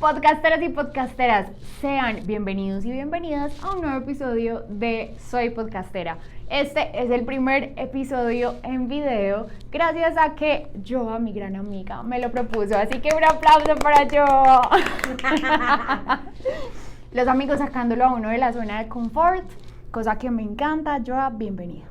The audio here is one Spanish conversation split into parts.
Podcasteros y podcasteras, sean bienvenidos y bienvenidas a un nuevo episodio de Soy Podcastera. Este es el primer episodio en video, gracias a que Joa, mi gran amiga, me lo propuso, así que un aplauso para Joa. Los amigos sacándolo a uno de la zona de confort, cosa que me encanta. Joa, bienvenida.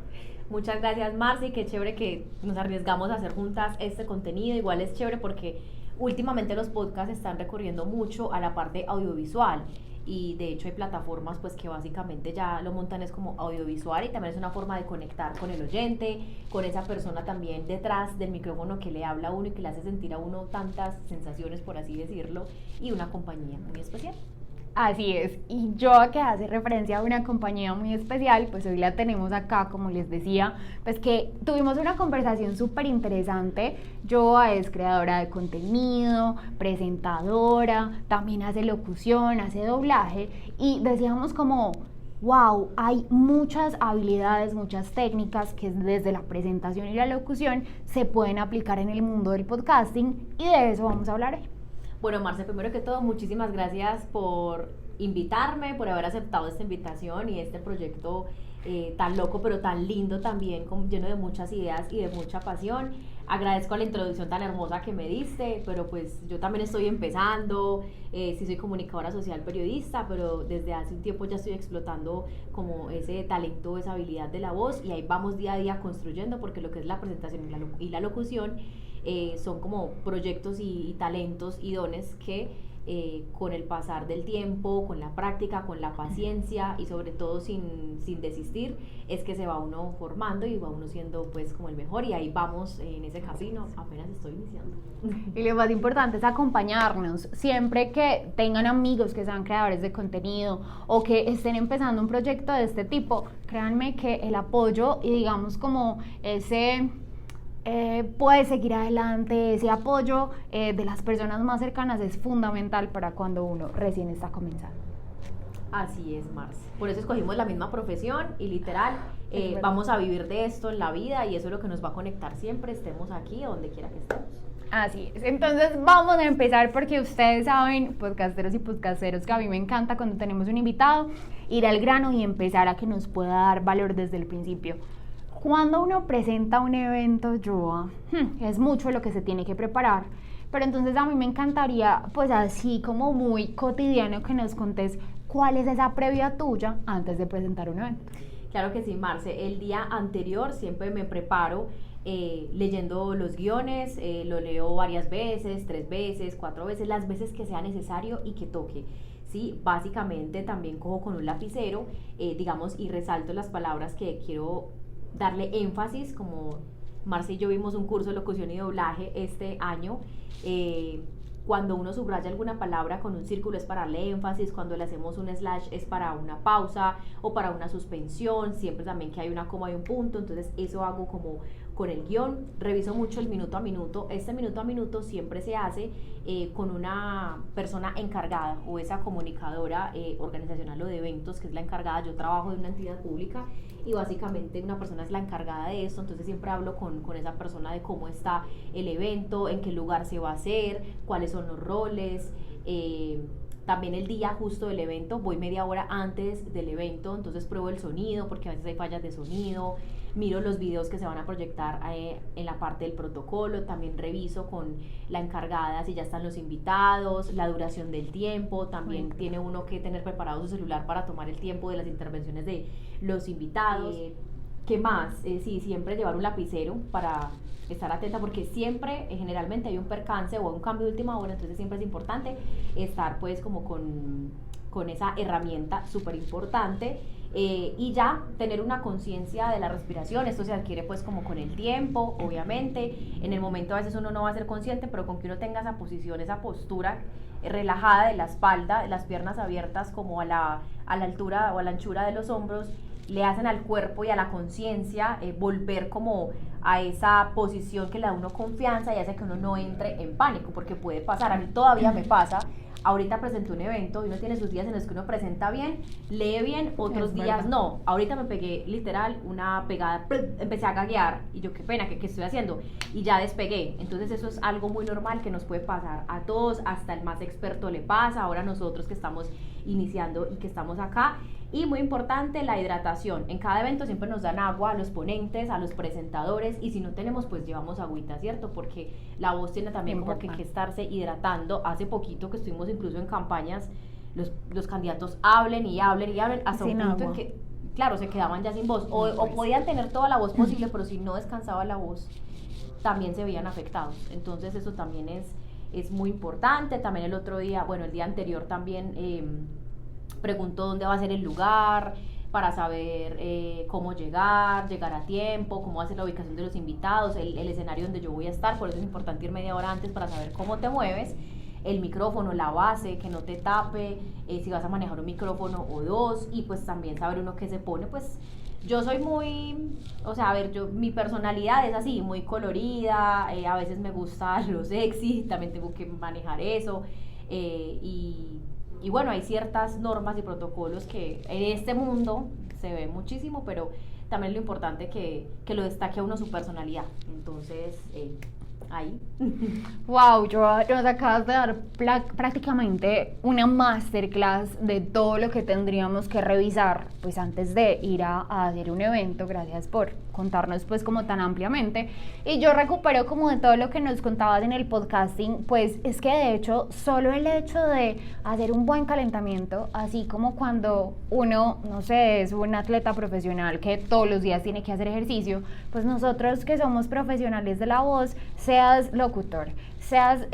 Muchas gracias, Marci, qué chévere que nos arriesgamos a hacer juntas este contenido. Igual es chévere porque últimamente los podcasts están recurriendo mucho a la parte audiovisual y de hecho hay plataformas pues que básicamente ya lo montan es como audiovisual y también es una forma de conectar con el oyente, con esa persona también detrás del micrófono que le habla a uno y que le hace sentir a uno tantas sensaciones, por así decirlo, y una compañía muy especial. Así es, y yo que hace referencia a una compañía muy especial, pues hoy la tenemos acá, como les decía, pues que tuvimos una conversación súper interesante. Joa es creadora de contenido, presentadora, también hace locución, hace doblaje, y decíamos como, wow, hay muchas habilidades, muchas técnicas que desde la presentación y la locución se pueden aplicar en el mundo del podcasting, y de eso vamos a hablar hoy. Bueno, Marce, primero que todo, muchísimas gracias por invitarme, por haber aceptado esta invitación y este proyecto tan loco, pero tan lindo también, lleno de muchas ideas y de mucha pasión. Agradezco la introducción tan hermosa que me diste, pero pues yo también estoy empezando, sí soy comunicadora social, periodista, pero desde hace un tiempo ya estoy explotando como ese talento, esa habilidad de la voz, y ahí vamos día a día construyendo, porque lo que es la presentación y la locución son como proyectos y talentos y dones que con el pasar del tiempo, con la práctica, con la paciencia y sobre todo sin desistir, es que se va uno formando y va uno siendo pues como el mejor, y ahí vamos en ese camino, apenas estoy iniciando. Y lo más importante es acompañarnos. Siempre que tengan amigos que sean creadores de contenido o que estén empezando un proyecto de este tipo, créanme que el apoyo y digamos como ese puede seguir adelante, ese apoyo de las personas más cercanas es fundamental para cuando uno recién está comenzando. Así es, Marce. Por eso escogimos la misma profesión y literal vamos a vivir de esto en la vida, y eso es lo que nos va a conectar siempre, estemos aquí o donde quiera que estemos. Así es, entonces vamos a empezar, porque ustedes saben, podcasteros y podcasteros, que a mí me encanta cuando tenemos un invitado ir al grano y empezar a que nos pueda dar valor desde el principio. Cuando uno presenta un evento, Joa, es mucho lo que se tiene que preparar, pero entonces a mí me encantaría, pues así como muy cotidiano, que nos contes cuál es esa previa tuya antes de presentar un evento. Claro que sí, Marce. El día anterior siempre me preparo leyendo los guiones, lo leo varias veces, 3 veces, 4 veces, las veces que sea necesario y que toque. Sí, básicamente también cojo con un lapicero, digamos, y resalto las palabras que quiero darle énfasis, como Marce y yo vimos un curso de locución y doblaje este año. Cuando uno subraya alguna palabra con un círculo es para darle énfasis, cuando le hacemos un slash es para una pausa o para una suspensión, siempre también que hay una coma y un punto, entonces eso hago como con el guión. Reviso mucho el minuto a minuto. Este minuto a minuto siempre se hace con una persona encargada o esa comunicadora organizacional o de eventos que es la encargada. Yo trabajo en una entidad pública y básicamente una persona es la encargada de esto, entonces siempre hablo con esa persona de cómo está el evento, en qué lugar se va a hacer, cuáles son los roles. También el día justo del evento, voy media hora antes del evento, entonces pruebo el sonido porque a veces hay fallas de sonido, miro los videos que se van a proyectar en la parte del protocolo, también reviso con la encargada si ya están los invitados, la duración del tiempo, también tiene uno que tener preparado su celular para tomar el tiempo de las intervenciones de los invitados. ¿Qué más? Sí, siempre llevar un lapicero para estar atenta, porque siempre, generalmente hay un percance o un cambio de última hora, entonces siempre es importante estar pues como con esa herramienta súper importante. Y ya tener una conciencia de la respiración. Esto se adquiere pues como con el tiempo, obviamente. En el momento a veces uno no va a ser consciente, pero con que uno tenga esa posición, esa postura relajada de la espalda, de las piernas abiertas como a la altura o a la anchura de los hombros, le hacen al cuerpo y a la conciencia volver como a esa posición que le da a uno confianza y hace que uno no entre en pánico, porque puede pasar, a mí todavía me pasa, ahorita presenté un evento y uno tiene sus días en los que uno presenta bien, lee bien, otros días no. Ahorita me pegué literal una pegada, empecé a gaguear y yo qué pena, ¿qué estoy haciendo? Y ya despegué. Entonces eso es algo muy normal que nos puede pasar a todos, hasta el más experto le pasa, ahora nosotros que estamos iniciando y que estamos acá. Y muy importante, la hidratación. En cada evento siempre nos dan agua a los ponentes, a los presentadores, y si no tenemos, pues llevamos agüita, ¿cierto? Porque la voz tiene también como que estarse hidratando. Hace poquito que estuvimos incluso en campañas, los candidatos hablen y hablen y hablen hasta un punto en que, claro, se quedaban ya sin voz. O podían tener toda la voz posible, pero si no descansaba la voz, también se veían afectados. Entonces eso también es muy importante. También el otro día, bueno, el día anterior también preguntó dónde va a ser el lugar para saber cómo llegar a tiempo, cómo va a ser la ubicación de los invitados, el escenario donde yo voy a estar. Por eso es importante ir media hora antes para saber cómo te mueves, el micrófono, la base, que no te tape, si vas a manejar un micrófono o dos, y pues también saber uno qué se pone. Pues yo soy muy, o sea, a ver, mi personalidad es así, muy colorida, a veces me gusta lo sexy, también tengo que manejar eso, y bueno, hay ciertas normas y protocolos que en este mundo se ve muchísimo, pero también lo importante que lo destaque a uno su personalidad. Entonces, ahí. Wow, nos acabas de dar prácticamente una masterclass de todo lo que tendríamos que revisar pues antes de ir a hacer un evento. Gracias por contarnos pues como tan ampliamente, y yo recupero como de todo lo que nos contabas en el podcasting. Pues es que de hecho solo el hecho de hacer un buen calentamiento, así como cuando uno, no sé, es un atleta profesional que todos los días tiene que hacer ejercicio, pues nosotros que somos profesionales de la voz, seas locutor, seas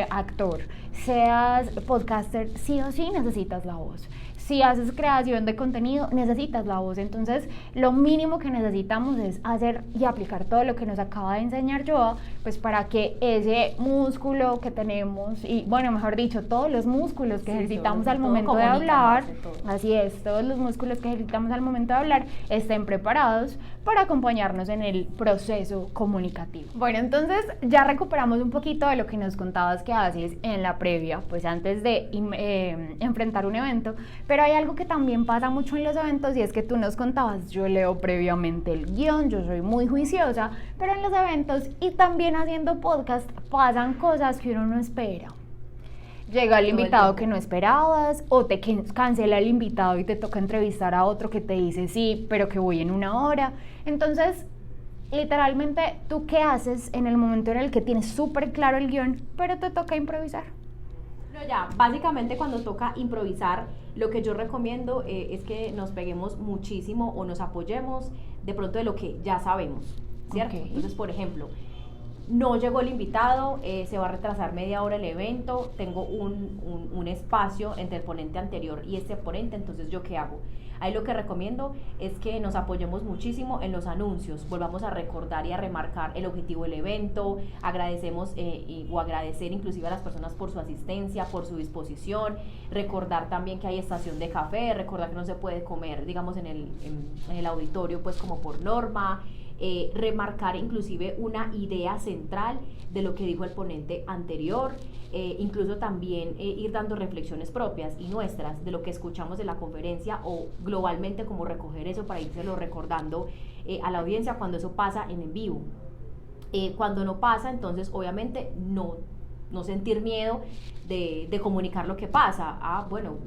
actor, seas podcaster, sí o sí necesitas la voz. Si haces creación de contenido, necesitas la voz. Entonces, lo mínimo que necesitamos es hacer y aplicar todo lo que nos acaba de enseñar Joa, pues para que ese músculo que tenemos, y bueno, mejor dicho, todos los músculos que ejercitamos al momento de hablar, así es, todos los músculos que ejercitamos al momento de hablar estén preparados para acompañarnos en el proceso comunicativo. Bueno, entonces ya recuperamos un poquito de lo que nos contabas que haces en la previa, pues antes de enfrentar un evento. Pero hay algo que también pasa mucho en los eventos, y es que tú nos contabas, yo leo previamente el guión, yo soy muy juiciosa, pero en los eventos y también haciendo podcast pasan cosas que uno no espera. Llega el invitado que no esperabas, o te cancela el invitado y te toca entrevistar a otro que te dice sí, pero que voy en una hora. Entonces, literalmente, ¿tú qué haces en el momento en el que tienes súper claro el guión, pero te toca improvisar? No, ya, básicamente cuando toca improvisar, lo que yo recomiendo es que nos peguemos muchísimo o nos apoyemos de pronto de lo que ya sabemos, ¿cierto? Okay. Entonces, por ejemplo, no llegó el invitado, se va a retrasar media hora el evento, tengo un espacio entre el ponente anterior y este ponente, entonces ¿yo qué hago? Ahí lo que recomiendo es que nos apoyemos muchísimo en los anuncios, volvamos a recordar y a remarcar el objetivo del evento, agradecemos o agradecer inclusive a las personas por su asistencia, por su disposición, recordar también que hay estación de café, recordar que no se puede comer, digamos, en el auditorio, pues como por norma, remarcar inclusive una idea central de lo que dijo el ponente anterior, incluso también ir dando reflexiones propias y nuestras de lo que escuchamos de la conferencia, o globalmente como recoger eso para írselo recordando a la audiencia cuando eso pasa en vivo. Cuando no pasa, entonces obviamente no sentir miedo de comunicar lo que pasa. Bueno,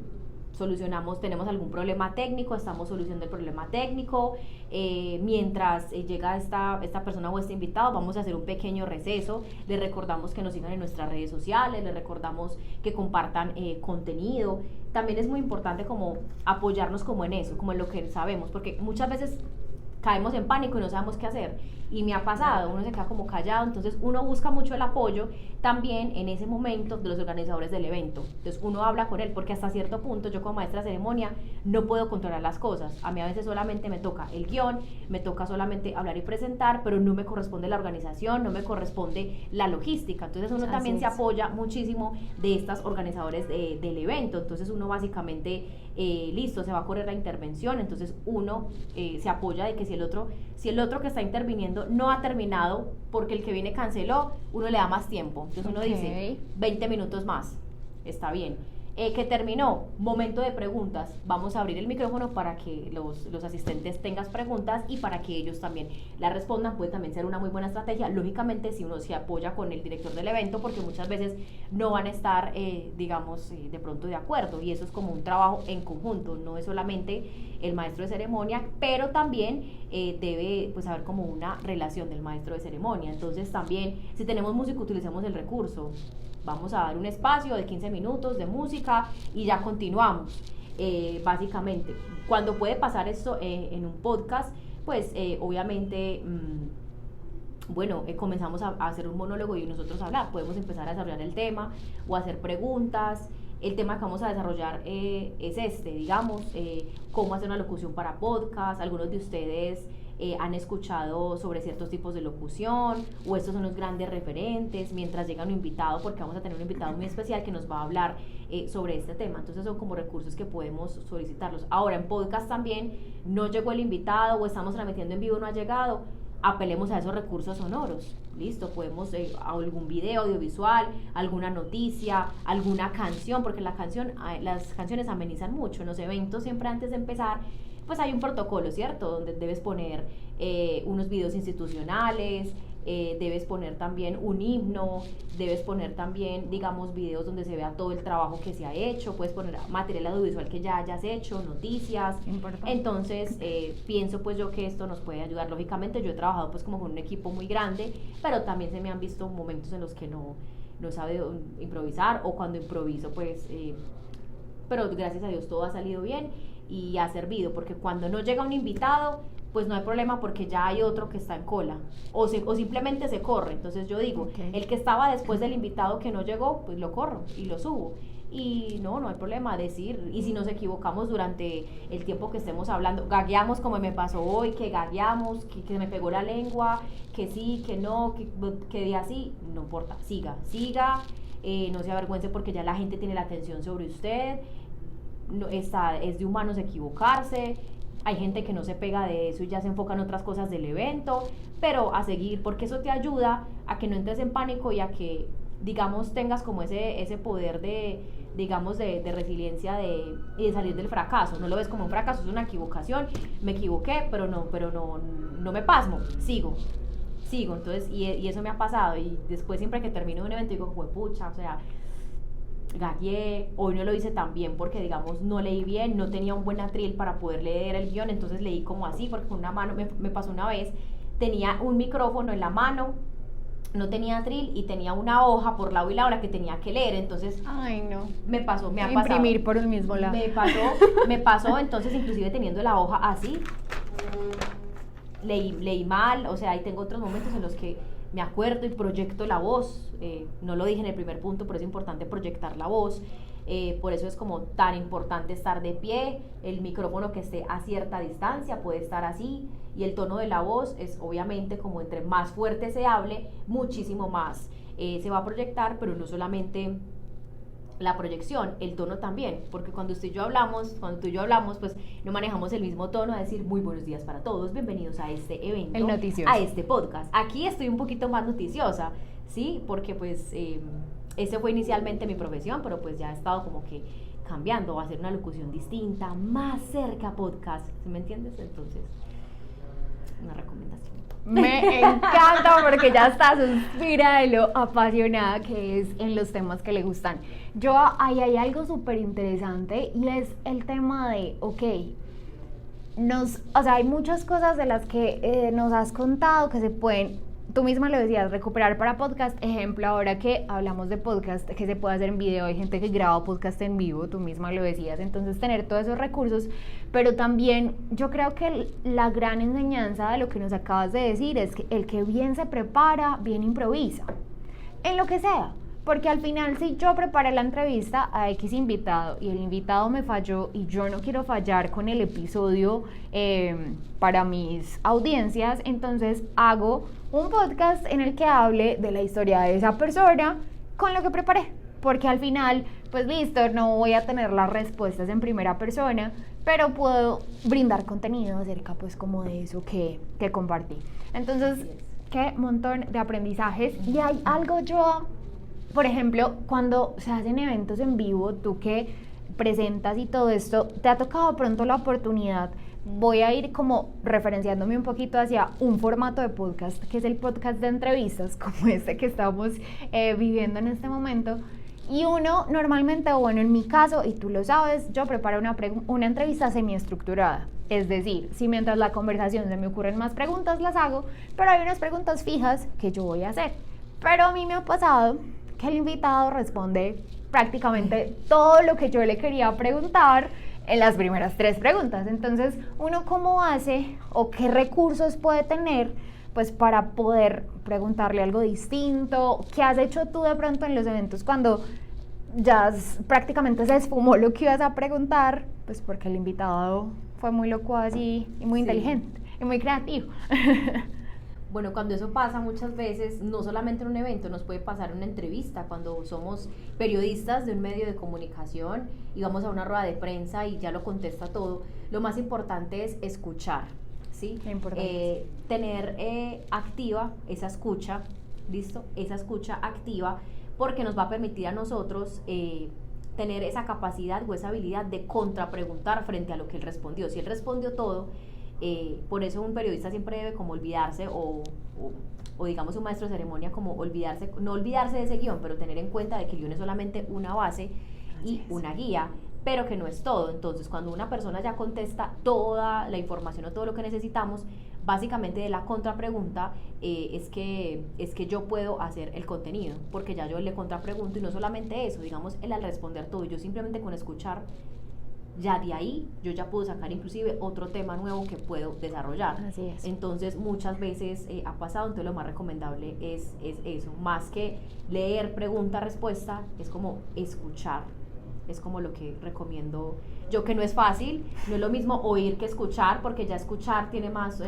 tenemos algún problema técnico, estamos solucionando el problema técnico, mientras llega esta persona o este invitado, vamos a hacer un pequeño receso, les recordamos que nos sigan en nuestras redes sociales, les recordamos que compartan contenido. También es muy importante como apoyarnos como en eso, como en lo que sabemos, porque muchas veces caemos en pánico y no sabemos qué hacer, y me ha pasado, uno se queda como callado, entonces uno busca mucho el apoyo también en ese momento de los organizadores del evento, entonces uno habla con él, porque hasta cierto punto yo como maestra de ceremonia no puedo controlar las cosas, a mí a veces solamente me toca el guión, me toca solamente hablar y presentar, pero no me corresponde la organización, no me corresponde la logística, entonces uno también se apoya muchísimo de estas organizadores del evento, entonces uno básicamente listo, se va a correr la intervención, entonces uno se apoya de que si el otro que está interviniendo no ha terminado porque el que viene canceló, uno le da más tiempo, entonces uno dice 20 minutos más, está bien. que terminó, momento de preguntas. Vamos a abrir el micrófono para que los asistentes tengan preguntas y para que ellos también la respondan. Puede también ser una muy buena estrategia, lógicamente si uno se apoya con el director del evento, porque muchas veces no van a estar, digamos, de pronto de acuerdo, y eso es como un trabajo en conjunto, no es solamente el maestro de ceremonia, pero también debe pues haber como una relación del maestro de ceremonia. Entonces también, si tenemos música, utilicemos el recurso. Vamos a dar un espacio de 15 minutos de música y ya continuamos. Básicamente, cuando puede pasar esto en un podcast, pues obviamente, bueno, comenzamos a hacer un monólogo y nosotros hablar. Podemos empezar a desarrollar el tema o hacer preguntas. El tema que vamos a desarrollar es digamos, cómo hacer una locución para podcast. Algunos de ustedes han escuchado sobre ciertos tipos de locución, o estos son los grandes referentes, mientras llega un invitado, porque vamos a tener un invitado muy especial que nos va a hablar sobre este tema. Entonces son como recursos que podemos solicitarlos. Ahora, en podcast también, no llegó el invitado o estamos transmitiendo en vivo, no ha llegado, apelemos a esos recursos sonoros. Listo, podemos algún video audiovisual, alguna noticia, alguna canción, porque las canciones amenizan mucho. En los eventos, siempre antes de empezar, pues hay un protocolo, ¿cierto? Donde debes poner unos videos institucionales, debes poner también un himno, debes poner también, digamos, videos donde se vea todo el trabajo que se ha hecho, puedes poner material audiovisual que ya hayas hecho, noticias. Importante. Entonces, pienso pues yo que esto nos puede ayudar. Lógicamente yo he trabajado pues como con un equipo muy grande, pero también se me han visto momentos en los que no he sabido improvisar, o cuando improviso pues, pero gracias a Dios todo ha salido bien y ha servido, porque cuando no llega un invitado, pues no hay problema, porque ya hay otro que está en cola, o simplemente se corre. Entonces yo digo, el que estaba después del invitado que no llegó, pues lo corro y lo subo, y no hay problema decir. Y si nos equivocamos durante el tiempo que estemos hablando, gagueamos, como me pasó hoy, que gagueamos, que me pegó la lengua, que sí, que no, que de así, no importa, siga, no se avergüence, porque ya la gente tiene la atención sobre usted. No, es de humanos equivocarse. Hay gente que no se pega de eso y ya se enfoca en otras cosas del evento, pero a seguir, porque eso te ayuda a que no entres en pánico y a que, digamos, tengas como ese poder digamos, de resiliencia y de salir del fracaso. No lo ves como un fracaso, es una equivocación, me equivoqué, pero no me pasmo, sigo. Entonces, y eso me ha pasado, y después siempre que termino un evento digo, pucha, o sea, gagué, hoy no lo hice tan bien porque, digamos, no leí bien, no tenía un buen atril para poder leer el guión, entonces leí como así, porque con una mano, me pasó una vez, tenía un micrófono en la mano, no tenía atril y tenía una hoja por lado y lado la que tenía que leer, entonces me ha pasado imprimir por el mismo lado, me pasó, entonces inclusive teniendo la hoja así, leí mal. O sea, ahí tengo otros momentos en los que me acuerdo y proyecto la voz. No lo dije en el primer punto, pero es importante proyectar la voz. Por eso es como tan importante estar de pie, el micrófono que esté a cierta distancia puede estar así, y el tono de la voz es obviamente como entre más fuerte se hable, muchísimo más se va a proyectar, pero no solamente la proyección, el tono también, porque cuando tú y yo hablamos, pues no manejamos el mismo tono, a decir muy buenos días para todos, bienvenidos a este evento, el noticioso, a este podcast. Aquí estoy un poquito más noticiosa, ¿sí? Porque pues ese fue inicialmente mi profesión, pero pues ya he estado como que cambiando a hacer una locución distinta, más cerca a podcast, ¿sí me entiendes? Entonces, una recomendación. Me encanta porque ya está, suspira de lo apasionada que es en los temas que le gustan. Ahí hay algo súper interesante, y es el tema de, o sea, hay muchas cosas de las que nos has contado que se pueden, tú misma lo decías, recuperar para podcast. Ejemplo, ahora que hablamos de podcast, que se puede hacer en video, hay gente que graba podcast en vivo, tú misma lo decías, entonces tener todos esos recursos. Pero también yo creo que la gran enseñanza de lo que nos acabas de decir es que el que bien se prepara, bien improvisa, en lo que sea. Porque al final, si yo preparé la entrevista a X invitado y el invitado me falló, y yo no quiero fallar con el episodio para mis audiencias, entonces hago un podcast en el que hable de la historia de esa persona con lo que preparé. Porque al final, pues listo, no voy a tener las respuestas en primera persona, pero puedo brindar contenido acerca pues como de eso que compartí. Entonces, qué montón de aprendizajes. Y hay algo, por ejemplo, cuando se hacen eventos en vivo, tú que presentas y todo esto, ¿te ha tocado pronto la oportunidad? Voy a ir como referenciándome un poquito hacia un formato de podcast, que es el podcast de entrevistas, como este que estamos viviendo en este momento. Y uno normalmente, o bueno, en mi caso, y tú lo sabes, yo preparo una entrevista semiestructurada. Es decir, si mientras la conversación se me ocurren más preguntas, las hago, pero hay unas preguntas fijas que yo voy a hacer. Pero a mí me ha pasado que el invitado responde prácticamente todo lo que yo le quería preguntar en las primeras 3 preguntas. Entonces, ¿uno cómo hace o qué recursos puede tener pues para poder preguntarle algo distinto? ¿Qué has hecho tú de pronto en los eventos cuando ya prácticamente se esfumó lo que ibas a preguntar? Pues porque el invitado fue muy locuaz y muy inteligente y muy creativo. Bueno, cuando eso pasa muchas veces, no solamente en un evento, nos puede pasar en una entrevista, cuando somos periodistas de un medio de comunicación y vamos a una rueda de prensa y ya lo contesta todo, lo más importante es escuchar, ¿sí? Tener activa esa escucha, ¿listo? Esa escucha activa, porque nos va a permitir a nosotros tener esa capacidad o esa habilidad de contrapreguntar frente a lo que él respondió. Si él respondió todo, por eso un periodista siempre debe como olvidarse o digamos un maestro de ceremonia como olvidarse, no olvidarse de ese guión, pero tener en cuenta de que el guión es solamente una base y una guía, pero que no es todo. Entonces cuando una persona ya contesta toda la información o todo lo que necesitamos, básicamente de la contrapregunta es que yo puedo hacer el contenido, porque ya yo le contrapregunto y no solamente eso, digamos, él al responder todo, yo simplemente con escuchar, ya de ahí yo ya puedo sacar inclusive otro tema nuevo que puedo desarrollar. Así es. Entonces muchas veces ha pasado, entonces lo más recomendable es eso, más que leer pregunta-respuesta, es como escuchar, es como lo que recomiendo yo, que no es fácil, no es lo mismo oír que escuchar, porque ya escuchar tiene más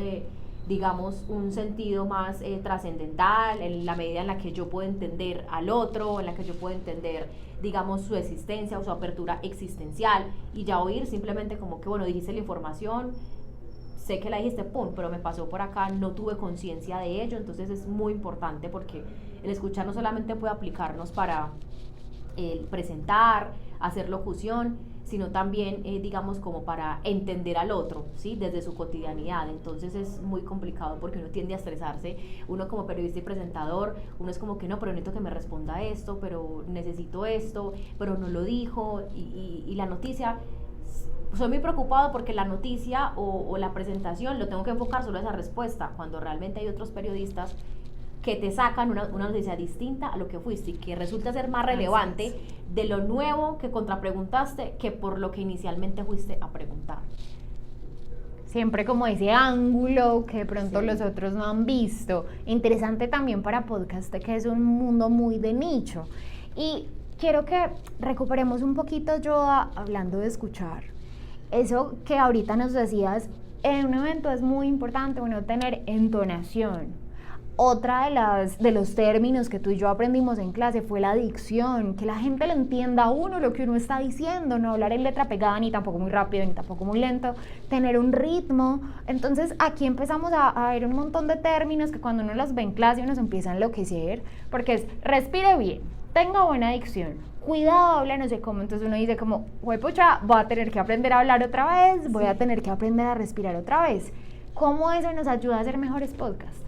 digamos, un sentido más trascendental, en la medida en la que yo puedo entender al otro, en la que yo puedo entender, digamos, su existencia o su apertura existencial, y ya oír simplemente como que, bueno, dijiste la información, sé que la dijiste, pum, pero me pasó por acá, no tuve conciencia de ello. Entonces es muy importante, porque el escuchar no solamente puede aplicarnos para presentar, hacer locución, sino también, digamos, como para entender al otro, ¿sí? Desde su cotidianidad. Entonces es muy complicado porque uno tiende a estresarse. Uno como periodista y presentador, uno es como que no, pero necesito que me responda esto, pero necesito esto, pero no lo dijo, y la noticia, soy muy preocupado porque la noticia o la presentación lo tengo que enfocar solo a esa respuesta, cuando realmente hay otros periodistas que te sacan una noticia distinta a lo que fuiste y que resulta ser más relevante de lo nuevo que contrapreguntaste que por lo que inicialmente fuiste a preguntar. Siempre como ese ángulo que de pronto los otros no han visto. Interesante también para podcast, que es un mundo muy de nicho. Y quiero que recuperemos un poquito, Joa, hablando de escuchar. Eso que ahorita nos decías, en un evento es muy importante, bueno, tener entonación. Otra de los términos que tú y yo aprendimos en clase fue la dicción, que la gente le entienda a uno lo que uno está diciendo, no hablar en letra pegada, ni tampoco muy rápido, ni tampoco muy lento, tener un ritmo. Entonces aquí empezamos a ver un montón de términos que cuando uno los ve en clase uno se empieza a enloquecer, porque es respire bien, tenga buena dicción, cuidado, habla no sé cómo. Entonces uno dice como, pucha, voy a tener que aprender a hablar otra vez, voy a tener que aprender a respirar otra vez. ¿Cómo eso nos ayuda a hacer mejores podcasts?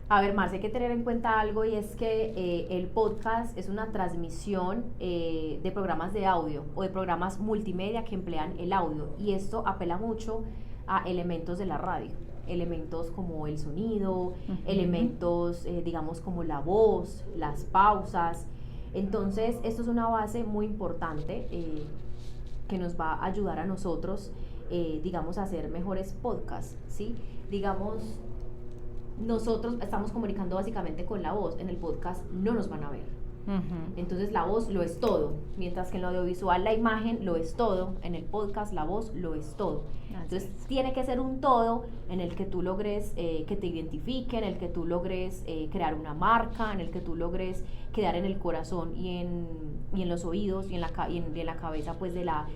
A ver, Marce, hay que tener en cuenta algo, y es que el podcast es una transmisión de programas de audio o de programas multimedia que emplean el audio, y esto apela mucho a elementos de la radio, elementos como el sonido, elementos, digamos, como la voz, las pausas. Entonces, esto es una base muy importante que nos va a ayudar a nosotros, digamos, a hacer mejores podcasts, ¿sí? Digamos, nosotros estamos comunicando básicamente con la voz. En el podcast no nos van a ver. Entonces la voz lo es todo, mientras que en lo audiovisual la imagen lo es todo, en el podcast la voz lo es todo. Entonces tiene que ser un todo en el que tú logres que te identifiquen, en el que tú logres crear una marca, en el que tú logres quedar en el corazón y en los oídos y en la cabeza, pues, de la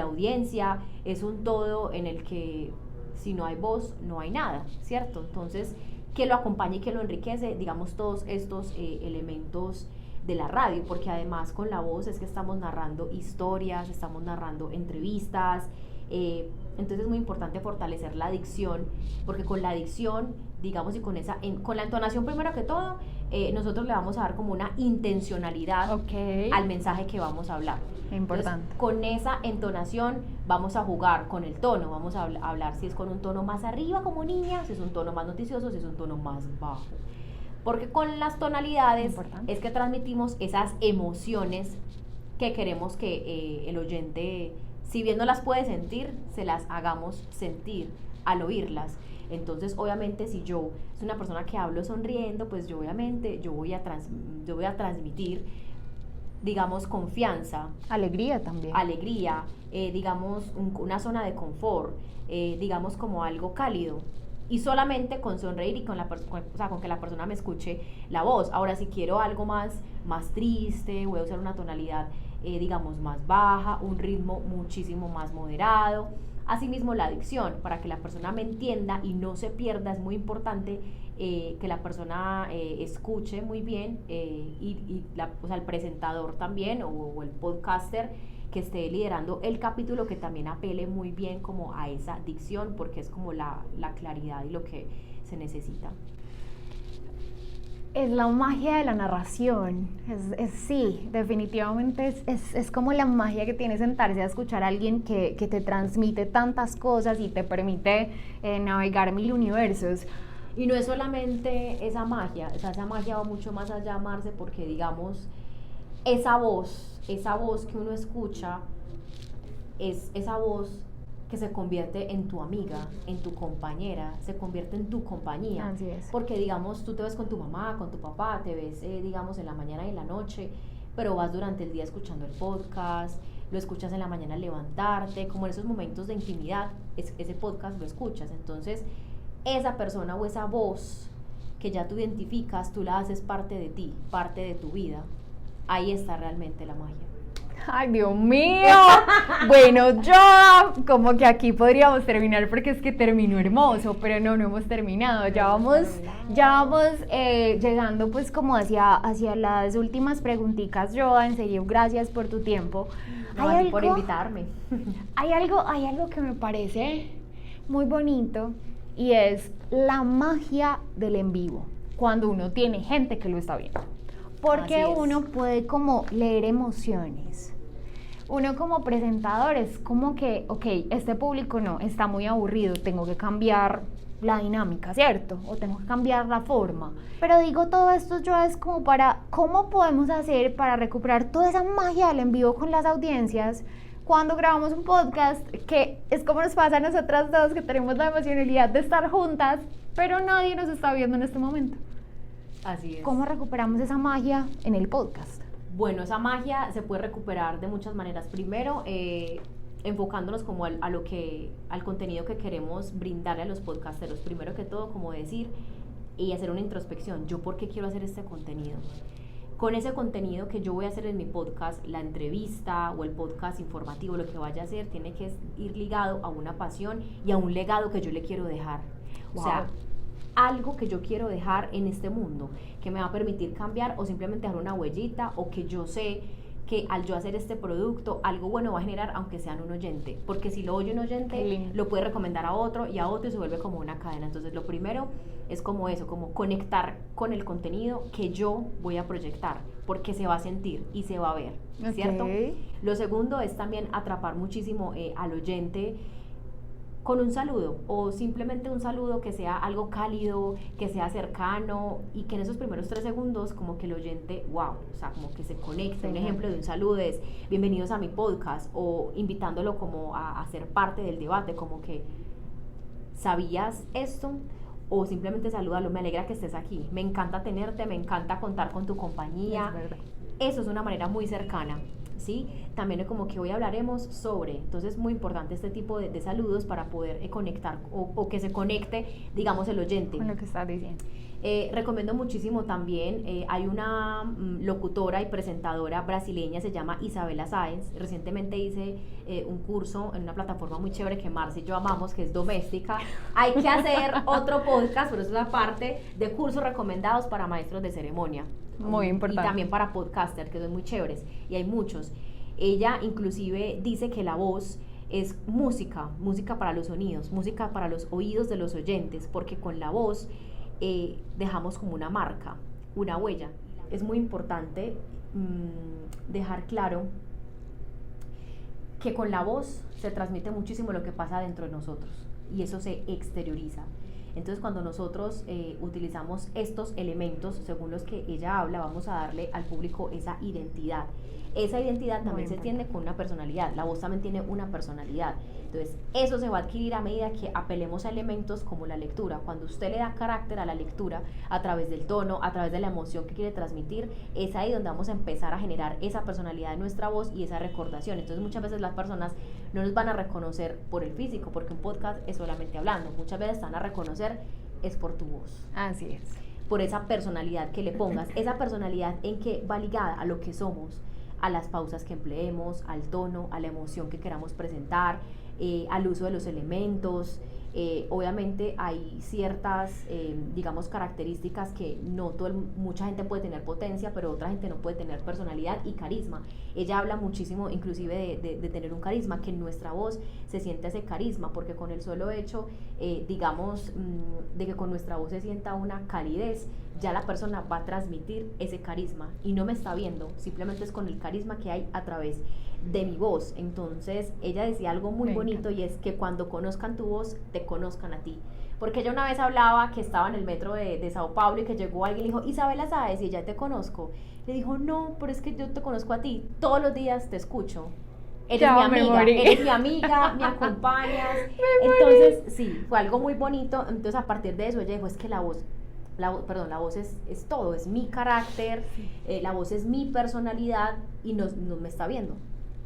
audiencia. Es un todo en el que si no hay voz no hay nada, ¿cierto? Entonces, que lo acompañe y que lo enriquece, digamos, todos estos elementos de la radio, porque además con la voz es que estamos narrando historias, estamos narrando entrevistas, entonces es muy importante fortalecer la dicción, porque con la dicción, digamos, y con la entonación primero que todo, nosotros le vamos a dar como una intencionalidad al mensaje que vamos a hablar. Importante. Entonces, con esa entonación vamos a jugar con el tono, vamos a hablar si es con un tono más arriba como niña, si es un tono más noticioso, si es un tono más bajo. Porque con las tonalidades es que transmitimos esas emociones que queremos que el oyente, si bien no las puede sentir, se las hagamos sentir al oírlas. Entonces, obviamente, si yo soy una persona que hablo sonriendo, pues yo obviamente voy a transmitir, digamos, confianza. Alegría también. Alegría, digamos, una zona de confort, digamos, como algo cálido. Y solamente con sonreír y con que la persona me escuche la voz. Ahora, si quiero algo más triste, voy a usar una tonalidad, digamos, más baja, un ritmo muchísimo más moderado. Asimismo, la dicción, para que la persona me entienda y no se pierda, es muy importante que la persona escuche muy bien el presentador también o el podcaster que esté liderando el capítulo, que también apele muy bien como a esa dicción, porque es como la claridad y lo que se necesita. Es la magia de la narración, sí, definitivamente es como la magia que tiene sentarse a escuchar a alguien que te transmite tantas cosas y te permite navegar mil universos. Y no es solamente esa magia, esa magia va mucho más allá, Marce, porque digamos, esa voz que uno escucha es esa voz que se convierte en tu amiga, en tu compañera, se convierte en tu compañía. Así es. Porque digamos, tú te ves con tu mamá, con tu papá, te ves digamos en la mañana y en la noche, pero vas durante el día escuchando el podcast, lo escuchas en la mañana al levantarte, como en esos momentos de intimidad, ese podcast lo escuchas. Entonces, esa persona o esa voz que ya tú identificas, tú la haces parte de ti, parte de tu vida. Ahí está realmente la magia. ¡Ay, Dios mío! Bueno, yo como que aquí podríamos terminar porque es que terminó hermoso, pero no hemos terminado. Ya vamos llegando pues como hacia las últimas preguntitas, Joa. En serio, gracias por tu tiempo. No, por invitarme. Hay algo que me parece muy bonito y es la magia del en vivo, cuando uno tiene gente que lo está viendo. Porque uno puede como leer emociones. Uno como presentador es como que, ok, este público no, está muy aburrido, tengo que cambiar la dinámica, ¿cierto? O tengo que cambiar la forma. Pero digo todo esto yo es como para, ¿cómo podemos hacer para recuperar toda esa magia del en vivo con las audiencias cuando grabamos un podcast, que es como nos pasa a nosotras dos, que tenemos la emocionalidad de estar juntas, pero nadie nos está viendo en este momento? Así es. ¿Cómo recuperamos esa magia en el podcast? Bueno, esa magia se puede recuperar de muchas maneras. Primero, enfocándonos como al contenido que queremos brindarle a los podcasteros. Primero que todo, como decir y hacer una introspección. ¿Yo por qué quiero hacer este contenido? Con ese contenido que yo voy a hacer en mi podcast, la entrevista o el podcast informativo, lo que vaya a hacer, tiene que ir ligado a una pasión y a un legado que yo le quiero dejar. Wow. O sea, algo que yo quiero dejar en este mundo, que me va a permitir cambiar o simplemente dejar una huellita, o que yo sé que al yo hacer este producto, algo bueno va a generar, aunque sean un oyente, porque si lo oye un oyente, lo puede recomendar a otro y se vuelve como una cadena. Entonces lo primero es como eso, como conectar con el contenido que yo voy a proyectar, porque se va a sentir y se va a ver, ¿cierto? Lo segundo es también atrapar muchísimo al oyente con un saludo, o simplemente un saludo que sea algo cálido, que sea cercano, y que en esos primeros 3 segundos como que el oyente, wow, o sea, como que se conecte. Un ejemplo de un saludo es: bienvenidos a mi podcast, o invitándolo como a ser parte del debate, como que ¿sabías esto? O simplemente salúdalo: me alegra que estés aquí, me encanta tenerte, me encanta contar con tu compañía. Eso es una manera muy cercana, ¿sí? también es como que hoy hablaremos sobre, entonces es muy importante este tipo de saludos para poder conectar o que se conecte, digamos, el oyente. Con lo que estás diciendo. Recomiendo muchísimo también, hay una locutora y presentadora brasileña, se llama Isabela Sáenz. Recientemente hice un curso en una plataforma muy chévere que Marce y yo amamos, que es Doméstica. Hay que hacer otro podcast, pero eso es aparte de cursos recomendados para maestros de ceremonia. Muy importante. Y también para podcasters, que son muy chéveres, y hay muchos. Ella inclusive dice que la voz es música para los sonidos, música para los oídos de los oyentes, porque con la voz dejamos como una marca, una huella. Es muy importante dejar claro que con la voz se transmite muchísimo lo que pasa dentro de nosotros y eso se exterioriza. Entonces cuando nosotros utilizamos estos elementos, según los que ella habla, vamos a darle al público esa identidad. Esa identidad también se tiene con una personalidad, la voz también tiene una personalidad. Entonces eso se va a adquirir a medida que apelemos a elementos como la lectura. Cuando usted le da carácter a la lectura a través del tono, a través de la emoción que quiere transmitir, es ahí donde vamos a empezar a generar esa personalidad de nuestra voz y esa recordación. Entonces muchas veces las personas no nos van a reconocer por el físico, porque un podcast es solamente hablando. Muchas veces van a reconocer es por tu voz. Así es. Por esa personalidad que le pongas, esa personalidad en que va ligada a lo que somos, a las pausas que empleemos, al tono, a la emoción que queramos presentar, al uso de los elementos. Obviamente hay ciertas, digamos, características que mucha gente puede tener potencia, pero otra gente no puede tener personalidad y carisma. Ella habla muchísimo inclusive de tener un carisma, que en nuestra voz se siente ese carisma, porque con el solo hecho, digamos, de que con nuestra voz se sienta una calidez, ya la persona va a transmitir ese carisma y no me está viendo, simplemente es con el carisma que hay a través de mi voz. Entonces ella decía algo muy bonito, y es que cuando conozcan tu voz, te conozcan a ti. Porque ella una vez hablaba que estaba en el metro de Sao Paulo y que llegó alguien y le dijo, Isabela Sáenz, y ella, te conozco. Le dijo, no, pero es que yo te conozco a ti, todos los días te escucho. Eres mi amiga, me acompañas. Entonces, sí, fue algo muy bonito. Entonces, a partir de eso, ella dijo, es que la voz es todo, es mi carácter, la voz es mi personalidad y no me está viendo.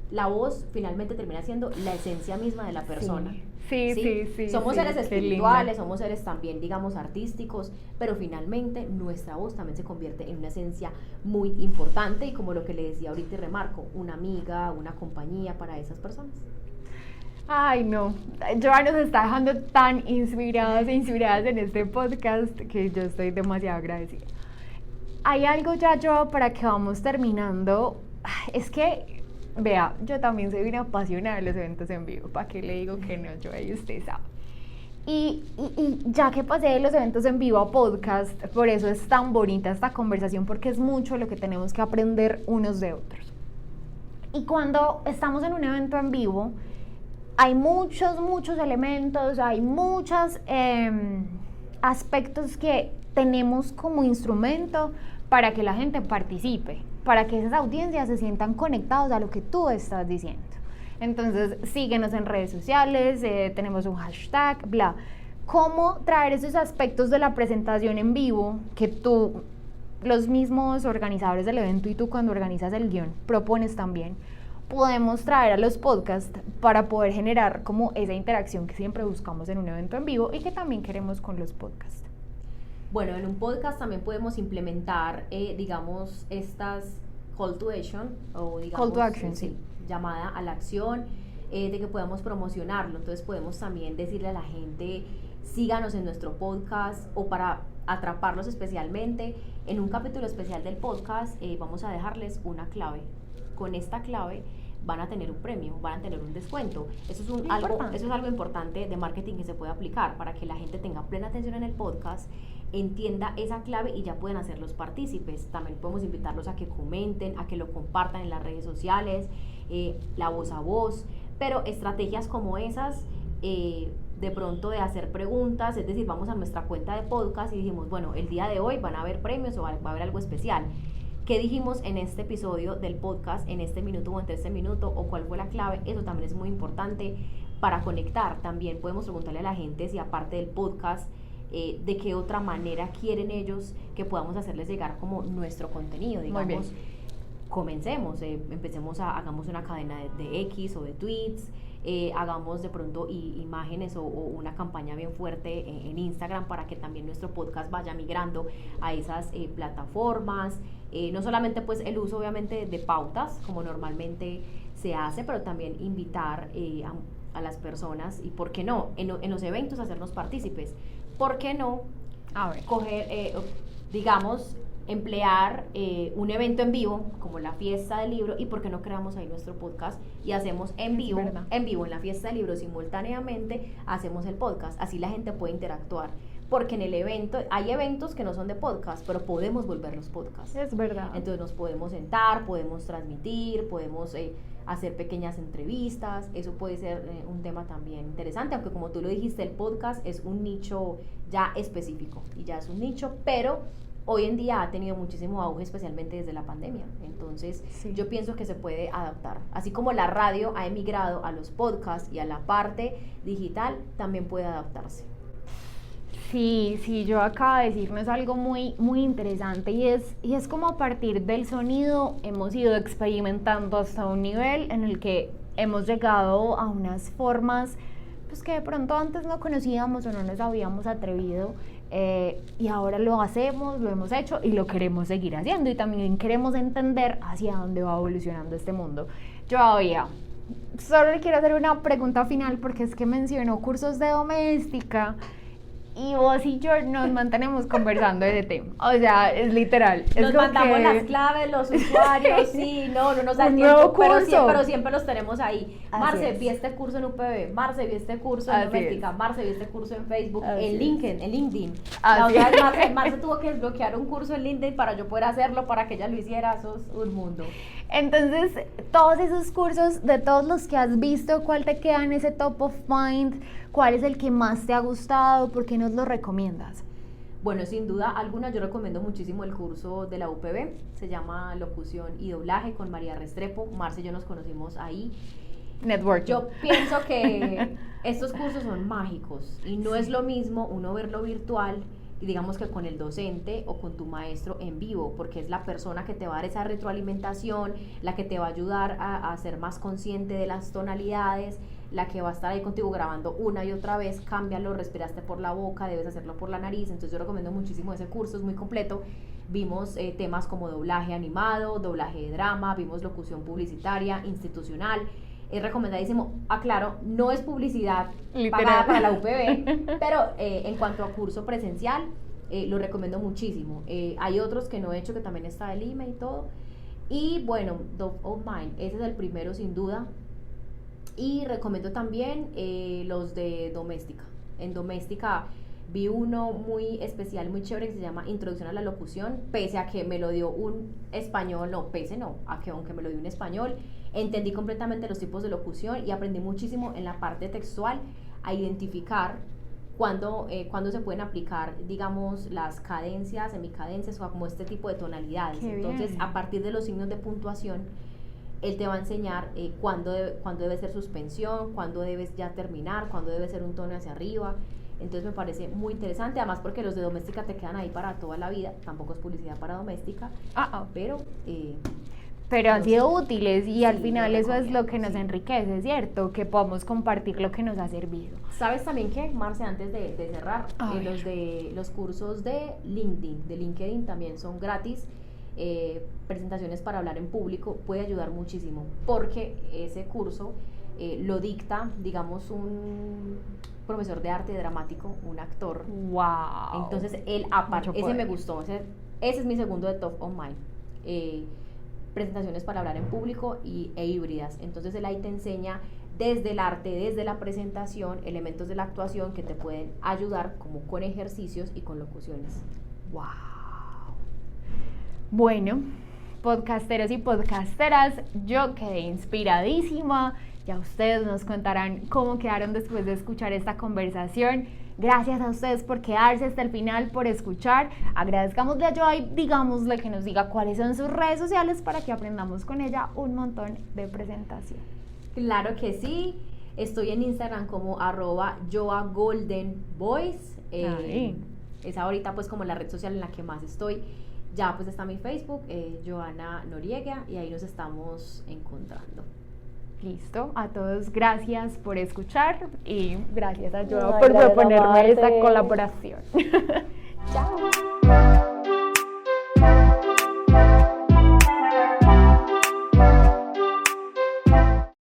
La voz finalmente termina siendo la esencia misma de la persona. Sí. Somos seres espirituales, somos seres también, digamos, artísticos, pero finalmente nuestra voz también se convierte en una esencia muy importante y, como lo que le decía ahorita y remarco, una amiga, una compañía para esas personas. Ay, no, Joa nos está dejando tan inspiradas en este podcast que yo estoy demasiado agradecida. Hay algo ya, Joa, para que vamos terminando. Es que, vea, yo también soy una apasionada de los eventos en vivo. ¿Para qué le digo que no, Joa? Y usted sabe. Y ya que pasé de los eventos en vivo a podcast, por eso es tan bonita esta conversación, porque es mucho lo que tenemos que aprender unos de otros. Y cuando estamos en un evento en vivo, hay muchos elementos, hay muchos aspectos que tenemos como instrumento para que la gente participe, para que esas audiencias se sientan conectados a lo que tú estás diciendo. Entonces, síguenos en redes sociales, tenemos un hashtag, bla. ¿Cómo traer esos aspectos de la presentación en vivo que tú, los mismos organizadores del evento y tú cuando organizas el guión, propones también? Podemos traer a los podcasts para poder generar como esa interacción que siempre buscamos en un evento en vivo y que también queremos con los podcasts. Bueno, en un podcast también podemos implementar, digamos, estas call to action, o digamos, call to action, sí. Llamada a la acción, de que podamos promocionarlo. Entonces podemos también decirle a la gente, síganos en nuestro podcast, o para atraparlos especialmente, en un capítulo especial del podcast vamos a dejarles una clave. Con esta clave van a tener un premio, van a tener un descuento. Eso es algo importante de marketing que se puede aplicar para que la gente tenga plena atención en el podcast, entienda esa clave y ya pueden hacer los partícipes. También podemos invitarlos a que comenten, a que lo compartan en las redes sociales, la voz a voz, pero estrategias como esas, de pronto de hacer preguntas, es decir, vamos a nuestra cuenta de podcast y dijimos, bueno, el día de hoy van a haber premios o va a haber algo especial. ¿Qué dijimos en este episodio del podcast, en este minuto o entre este minuto, o cuál fue la clave? Eso también es muy importante para conectar. También podemos preguntarle a la gente si, aparte del podcast, de qué otra manera quieren ellos que podamos hacerles llegar como nuestro contenido, digamos. comencemos, hagamos una cadena de X o de tweets, hagamos de pronto imágenes o una campaña bien fuerte en Instagram para que también nuestro podcast vaya migrando a esas plataformas. No solamente pues el uso obviamente de pautas como normalmente se hace, pero también invitar a las personas y por qué no, en los eventos hacernos partícipes. ¿Por qué no coger, digamos, emplear un evento en vivo como la fiesta del libro y por qué no creamos ahí nuestro podcast y hacemos en vivo en la fiesta del libro simultáneamente hacemos el podcast, así la gente puede interactuar, porque en el evento hay eventos que no son de podcast pero podemos volverlos podcast, es verdad, entonces nos podemos sentar, podemos transmitir, podemos hacer pequeñas entrevistas, eso puede ser un tema también interesante, aunque como tú lo dijiste, el podcast es un nicho ya específico y ya es un nicho, pero hoy en día ha tenido muchísimo auge, especialmente desde la pandemia. Entonces, sí, yo pienso que se puede adaptar. Así como la radio ha emigrado a los podcasts y a la parte digital, también puede adaptarse. Sí, yo acabo de decirnos algo muy, muy interesante y es como a partir del sonido hemos ido experimentando hasta un nivel en el que hemos llegado a unas formas pues que de pronto antes no conocíamos o no nos habíamos atrevido. Y ahora lo hacemos, lo hemos hecho y lo queremos seguir haciendo y también queremos entender hacia dónde va evolucionando este mundo. Yo solo le quiero hacer una pregunta final porque es que mencionó cursos de doméstica y vos y yo nos mantenemos conversando de ese tema, o sea, es literal. Nos mandamos las claves, los usuarios, sí, no nos da tiempo, pero siempre los tenemos ahí. Marce, vi este curso en UPB, Marce, vi este curso en doméstica, Marce, vi este curso en Facebook, en LinkedIn. La otra vez Marce tuvo que desbloquear un curso en LinkedIn para yo poder hacerlo, para que ella lo hiciera, eso es un mundo. Entonces, todos esos cursos, de todos los que has visto, ¿cuál te queda en ese top of mind? ¿Cuál es el que más te ha gustado? ¿Por qué nos lo recomiendas? Bueno, sin duda alguna yo recomiendo muchísimo el curso de la UPB, se llama Locución y Doblaje con María Restrepo. Marce y yo nos conocimos ahí. Networking. Yo pienso que estos cursos son mágicos y no es lo mismo uno verlo virtual y digamos que con el docente o con tu maestro en vivo, porque es la persona que te va a dar esa retroalimentación, la que te va a ayudar a ser más consciente de las tonalidades, la que va a estar ahí contigo grabando una y otra vez, cámbialo, respiraste por la boca, debes hacerlo por la nariz. Entonces yo recomiendo muchísimo ese curso, es muy completo. Vimos temas como doblaje animado, doblaje de drama, vimos locución publicitaria, institucional. Es recomendadísimo, aclaro, no es publicidad pagada para la UPB, pero en cuanto a curso presencial, lo recomiendo muchísimo. Hay otros que no he hecho, que también está el email y todo. Y bueno, Top of Mind, ese es el primero sin duda. Y recomiendo también los de doméstica. En doméstica vi uno muy especial, muy chévere, que se llama Introducción a la Locución, pese a que me lo dio un español, aunque me lo dio un español, entendí completamente los tipos de locución y aprendí muchísimo en la parte textual a identificar cuándo se pueden aplicar, digamos, las cadencias, semicadencias o como este tipo de tonalidades. Entonces, a partir de los signos de puntuación, él te va a enseñar cuándo debe ser suspensión, cuándo debes ya terminar, cuándo debe ser un tono hacia arriba. Entonces me parece muy interesante, además porque los de doméstica te quedan ahí para toda la vida, tampoco es publicidad para doméstica, pero han sido útiles y al final eso es lo que nos enriquece, ¿cierto? Que podamos compartir lo que nos ha servido. ¿Sabes también qué, Marce, antes de cerrar? Los cursos de LinkedIn también son gratis. Presentaciones para hablar en público puede ayudar muchísimo, porque ese curso lo dicta, digamos, un profesor de arte dramático, un actor. ¡Wow! Entonces él aparte, ese me gustó, ese es mi segundo de Top of Mind. Presentaciones para hablar en público e híbridas. Entonces él ahí te enseña desde el arte, desde la presentación, elementos de la actuación que te pueden ayudar como con ejercicios y con locuciones. ¡Wow! Bueno, podcasteros y podcasteras, yo quedé inspiradísima. Ya ustedes nos contarán cómo quedaron después de escuchar esta conversación. Gracias a ustedes por quedarse hasta el final, por escuchar. Agradezcamosle a Joy, digámosle que nos diga cuáles son sus redes sociales para que aprendamos con ella un montón de presentación. Claro que sí. Estoy en Instagram como @joagoldenvoice. Es ahorita pues como la red social en la que más estoy. Ya pues está mi Facebook, Joana Noriega, y ahí nos estamos encontrando. Listo, a todos gracias por escuchar y gracias a Joa No, por gracias a proponerme esta Marte. colaboración. Chao.